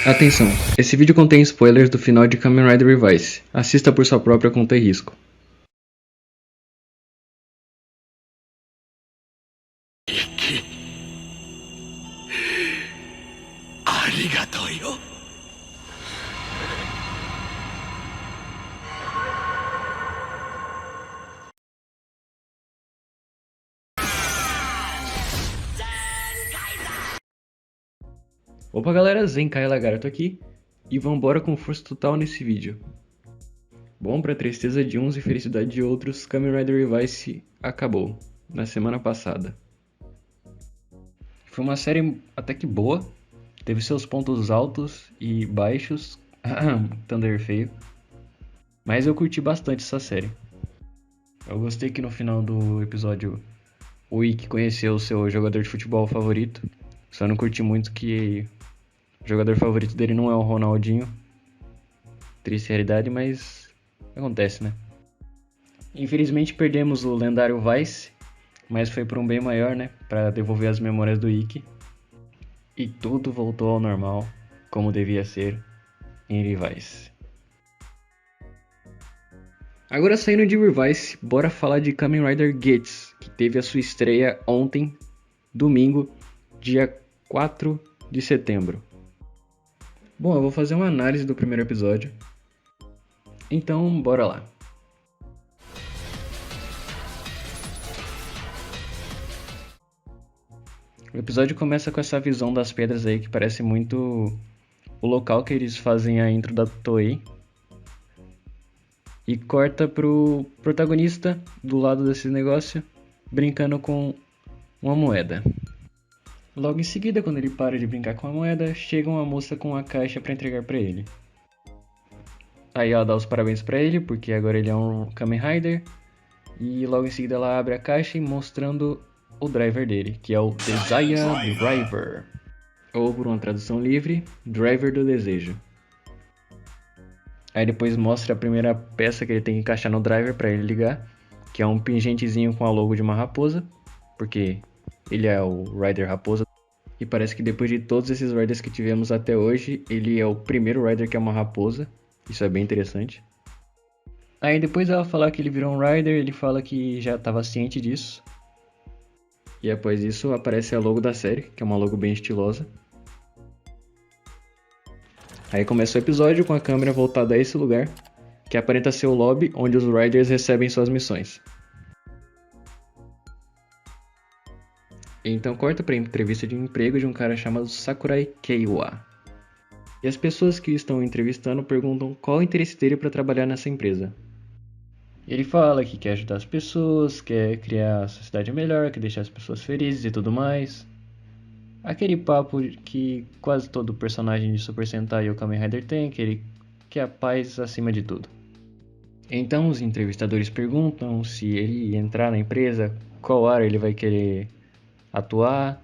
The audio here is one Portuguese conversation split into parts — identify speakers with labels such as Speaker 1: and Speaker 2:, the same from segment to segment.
Speaker 1: Atenção, esse vídeo contém spoilers do final de Kamen Rider Revice. Assista por sua própria conta e risco.
Speaker 2: Arigatou.
Speaker 1: Opa galera, Zenkai Lagarto aqui, e vambora com força total nesse vídeo. Bom, pra tristeza de uns e felicidade de outros, Kamen Rider Revice acabou, na semana passada. Foi uma série até que boa, teve seus pontos altos e baixos, Thunder feio, mas eu curti bastante essa série. Eu gostei que no final do episódio o Ikki conheceu o seu jogador de futebol favorito, só não curti muito que o jogador favorito dele não é o Ronaldinho. Triste realidade, mas acontece, né? Infelizmente perdemos o lendário Vice, mas foi por um bem maior, né? Pra devolver as memórias do Ikki. E tudo voltou ao normal, como devia ser em Revice. Agora saindo de Revice, bora falar de Kamen Rider Geats, que teve a sua estreia ontem, domingo, dia 4 de setembro. Bom, eu vou fazer uma análise do primeiro episódio. Então, bora lá. O episódio começa com essa visão das pedras aí que parece muito o local que eles fazem a intro da Toei. E corta pro protagonista do lado desse negócio, brincando com uma moeda. Logo em seguida, quando ele para de brincar com a moeda, chega uma moça com uma caixa para entregar para ele. Aí ela dá os parabéns para ele, porque agora ele é um Kamen Rider. E logo em seguida ela abre a caixa e mostrando o driver dele, que é o Desire Driver. Ou por uma tradução livre, Driver do Desejo. Aí depois mostra a primeira peça que ele tem que encaixar no driver para ele ligar, que é um pingentezinho com a logo de uma raposa, porque ele é o Rider Raposa. E parece que depois de todos esses Riders que tivemos até hoje, ele é o primeiro Rider que é uma raposa. Isso é bem interessante. Aí depois ela fala que ele virou um Rider, ele fala que já estava ciente disso. E após isso aparece a logo da série, que é uma logo bem estilosa. Aí começa o episódio com a câmera voltada a esse lugar, que aparenta ser o lobby onde os Riders recebem suas missões. Então corta para a entrevista de emprego de um cara chamado Sakurai Keiwa. E as pessoas que estão entrevistando perguntam qual o interesse dele para trabalhar nessa empresa. Ele fala que quer ajudar as pessoas, quer criar a sociedade melhor, quer deixar as pessoas felizes e tudo mais. Aquele papo que quase todo personagem de Super Sentai ou Kamen Rider tem, que ele quer a paz acima de tudo. Então os entrevistadores perguntam se ele entrar na empresa, qual área ele vai querer atuar.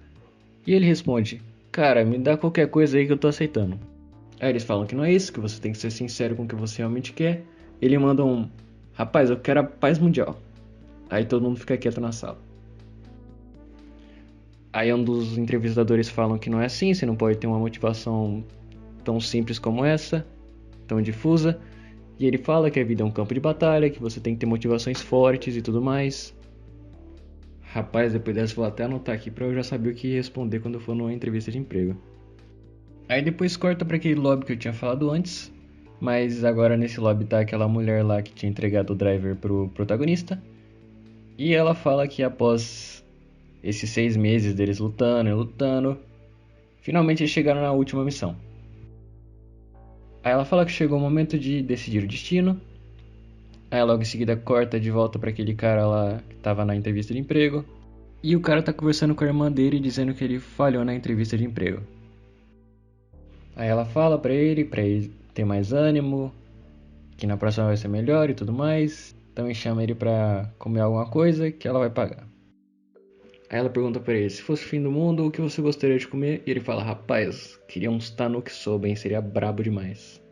Speaker 1: E ele responde, cara, me dá qualquer coisa aí que eu tô aceitando. Aí eles falam que não é isso, que você tem que ser sincero com o que você realmente quer. Ele manda um, rapaz, eu quero a paz mundial. Aí todo mundo fica quieto na sala. Aí um dos entrevistadores falam que não é assim, você não pode ter uma motivação tão simples como essa, tão difusa. E ele fala que a vida é um campo de batalha, que você tem que ter motivações fortes e tudo mais. Rapaz, depois dessa eu vou até anotar aqui pra eu já saber o que responder quando eu for numa entrevista de emprego. Aí depois corta pra aquele lobby que eu tinha falado antes, mas agora nesse lobby tá aquela mulher lá que tinha entregado o driver pro protagonista. E ela fala que após esses 6 meses deles lutando e lutando, finalmente eles chegaram na última missão. Aí ela fala que chegou o momento de decidir o destino. Aí logo em seguida corta de volta pra aquele cara lá que tava na entrevista de emprego. E o cara tá conversando com a irmã dele dizendo que ele falhou na entrevista de emprego. Aí ela fala pra ele ter mais ânimo, que na próxima vai ser melhor e tudo mais. Então ele chama ele pra comer alguma coisa que ela vai pagar. Aí ela pergunta pra ele, se fosse o fim do mundo, o que você gostaria de comer? E ele fala, rapaz, queria uns Tanuki Soba, hein? Seria brabo demais.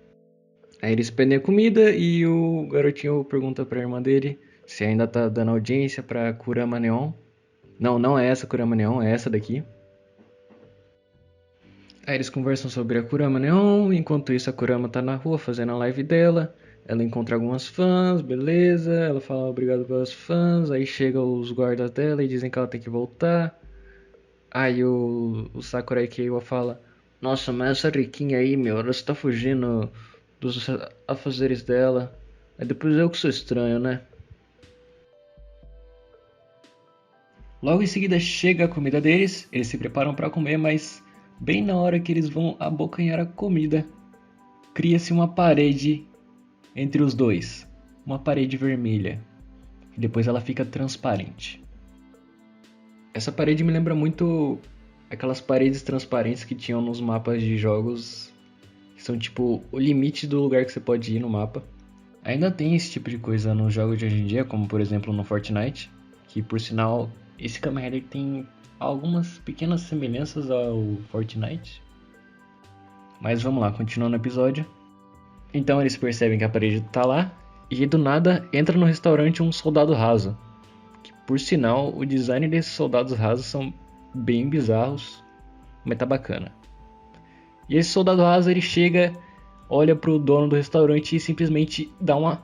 Speaker 1: Aí eles pedem a comida e o garotinho pergunta pra irmã dele se ainda tá dando audiência pra Kurama Neon. Não, não é essa Kurama Neon, é essa daqui. Aí eles conversam sobre a Kurama Neon, enquanto isso a Kurama tá na rua fazendo a live dela. Ela encontra algumas fãs, beleza, ela fala obrigado pelas fãs, aí chegam os guardas dela e dizem que ela tem que voltar. Aí o Sakurai Keiwa fala, nossa, mas essa riquinha aí, meu, ela está fugindo dos afazeres dela. Aí depois eu que sou estranho, né? Logo em seguida chega a comida deles, eles se preparam para comer, mas bem na hora que eles vão abocanhar a comida, cria-se uma parede entre os dois, uma parede vermelha, e depois ela fica transparente. Essa parede me lembra muito aquelas paredes transparentes que tinham nos mapas de jogos, que são tipo o limite do lugar que você pode ir no mapa. Ainda tem esse tipo de coisa nos jogos de hoje em dia, como por exemplo no Fortnite, que por sinal esse Kamen Rider tem algumas pequenas semelhanças ao Fortnite. Mas vamos lá, continuando o episódio. Então eles percebem que a parede tá lá, e do nada entra no restaurante um soldado raso. Que por sinal, o design desses soldados rasos são bem bizarros, mas tá bacana. E esse soldado raso ele chega, olha pro dono do restaurante e simplesmente dá uma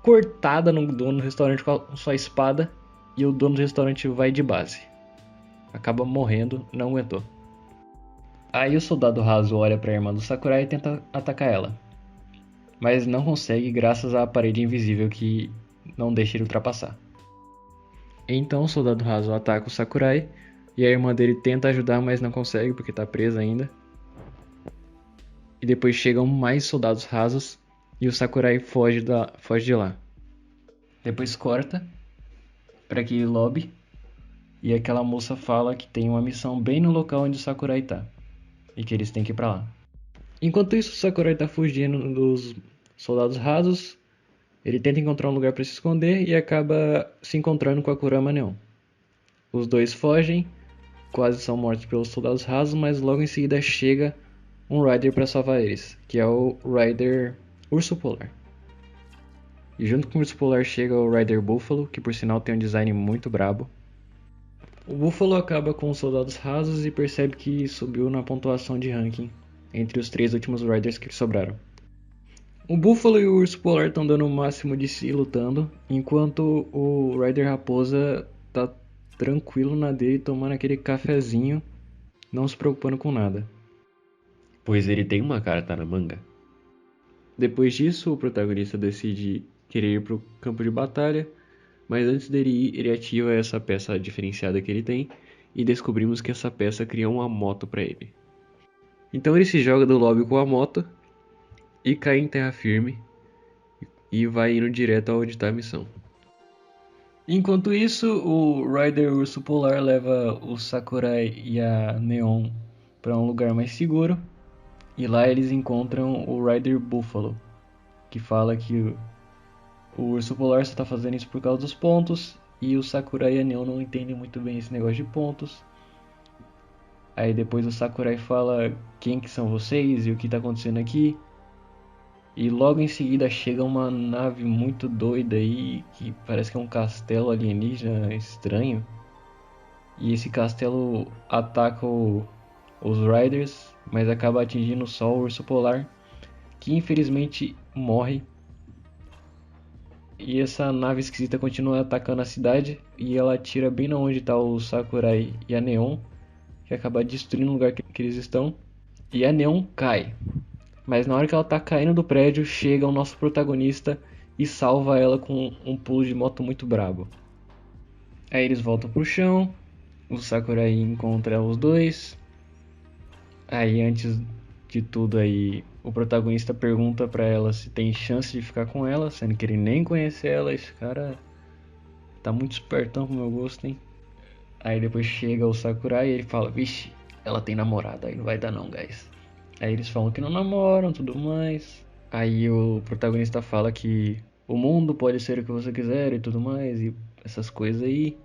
Speaker 1: cortada no dono do restaurante com a sua espada, e o dono do restaurante vai de base. Acaba morrendo, não aguentou. Aí o soldado raso olha pra irmã do Sakurai e tenta atacar ela. Mas não consegue graças à parede invisível que não deixa ele ultrapassar. Então o soldado raso ataca o Sakurai e a irmã dele tenta ajudar, mas não consegue porque tá presa ainda. E depois chegam mais soldados rasos e o Sakurai foge de lá. Depois corta para aquele lobby e aquela moça fala que tem uma missão bem no local onde o Sakurai tá e que eles têm que ir pra lá. Enquanto isso, o Sakurai tá fugindo dos soldados rasos. Ele tenta encontrar um lugar para se esconder e acaba se encontrando com a Kurama Neon. Os dois fogem, quase são mortos pelos soldados rasos, mas logo em seguida chega um Rider para salvar eles, que é o Rider Urso Polar. E junto com o Urso Polar chega o Rider Buffalo, que por sinal tem um design muito brabo. O Buffalo acaba com os soldados rasos e percebe que subiu na pontuação de ranking entre os 3 últimos Riders que sobraram. O Buffalo e o Urso Polar estão dando o máximo de si lutando, enquanto o Rider Raposa tá tranquilo na dele tomando aquele cafezinho, não se preocupando com nada.
Speaker 3: Pois ele tem uma carta na manga.
Speaker 1: Depois disso, o protagonista decide querer ir pro campo de batalha, mas antes dele ir, ele ativa essa peça diferenciada que ele tem e descobrimos que essa peça cria uma moto para ele. Então ele se joga do lobby com a moto e cai em terra firme e vai indo direto aonde está a missão. Enquanto isso, o Rider Urso Polar leva o Sakurai e a Neon para um lugar mais seguro e lá eles encontram o Rider Buffalo, que fala que o Urso Polar só está fazendo isso por causa dos pontos e o Sakurai e a Neon não entendem muito bem esse negócio de pontos. Aí depois o Sakurai fala quem que são vocês e o que está acontecendo aqui. E logo em seguida chega uma nave muito doida aí, que parece que é um castelo alienígena estranho. E esse castelo ataca os Riders, mas acaba atingindo só o Urso Polar, que infelizmente morre. E essa nave esquisita continua atacando a cidade, e ela atira bem na onde está o Sakurai e a Neon, que acaba destruindo o lugar que eles estão. E a Neon cai. Mas na hora que ela tá caindo do prédio, chega o nosso protagonista e salva ela com um pulo de moto muito brabo. Aí eles voltam pro chão, o Sakurai encontra os dois. Aí antes de tudo aí, o protagonista pergunta pra ela se tem chance de ficar com ela, sendo que ele nem conhece ela. Esse cara tá muito espertão pro meu gosto, hein? Aí depois chega o Sakurai e ele fala, vixe, ela tem namorada, aí não vai dar não, guys. Aí eles falam que não namoram, tudo mais. Aí o protagonista fala que o mundo pode ser o que você quiser e tudo mais, e essas coisas aí.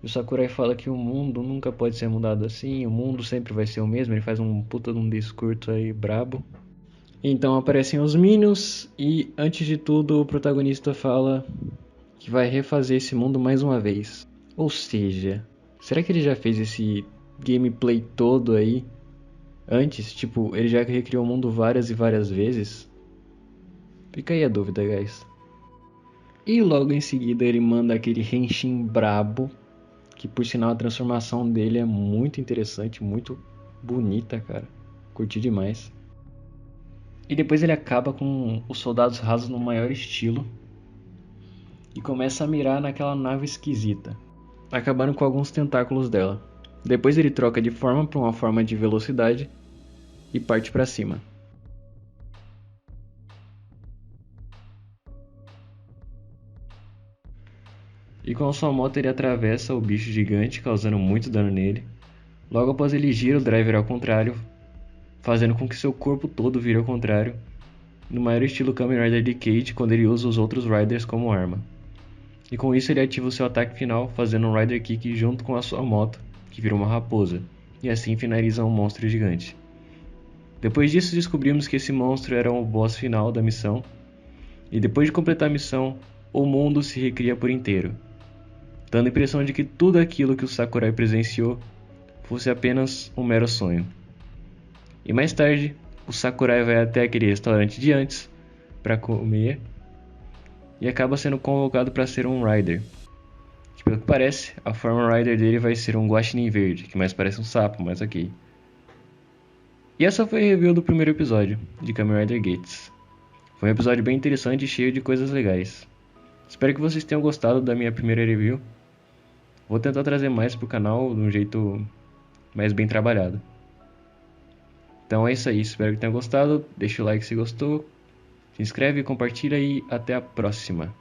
Speaker 1: E o Sakurai fala que o mundo nunca pode ser mudado assim, o mundo sempre vai ser o mesmo. Ele faz um puta de um discurso aí brabo. Então aparecem os Minions e antes de tudo o protagonista fala que vai refazer esse mundo mais uma vez. Ou seja, será que ele já fez esse gameplay todo aí Antes, tipo, ele já recriou o mundo várias e várias vezes. Fica aí a dúvida, guys. E logo em seguida ele manda aquele Henshin brabo, que por sinal a transformação dele é muito interessante, muito bonita, cara. Curti demais. E depois ele acaba com os soldados rasos no maior estilo e começa a mirar naquela nave esquisita, acabando com alguns tentáculos dela. Depois ele troca de forma para uma forma de velocidade e parte para cima. E com a sua moto ele atravessa o bicho gigante, causando muito dano nele. Logo após ele gira o driver ao contrário, fazendo com que seu corpo todo vire ao contrário, no maior estilo Kamen Rider Decade, quando ele usa os outros Riders como arma. E com isso ele ativa o seu ataque final, fazendo um Rider Kick junto com a sua moto, que vira uma raposa, e assim finaliza um monstro gigante. Depois disso descobrimos que esse monstro era o boss final da missão, e depois de completar a missão, o mundo se recria por inteiro, dando a impressão de que tudo aquilo que o Sakurai presenciou fosse apenas um mero sonho. E mais tarde, o Sakurai vai até aquele restaurante de antes para comer e acaba sendo convocado para ser um Rider. Que pelo que parece, a forma Rider dele vai ser um guaxinim verde, que mais parece um sapo, mas ok. E essa foi a review do primeiro episódio de Kamen Rider Gates. Foi um episódio bem interessante e cheio de coisas legais. Espero que vocês tenham gostado da minha primeira review. Vou tentar trazer mais pro canal de um jeito mais bem trabalhado. Então é isso aí, espero que tenham gostado. Deixa o like se gostou, se inscreve, compartilha e até a próxima.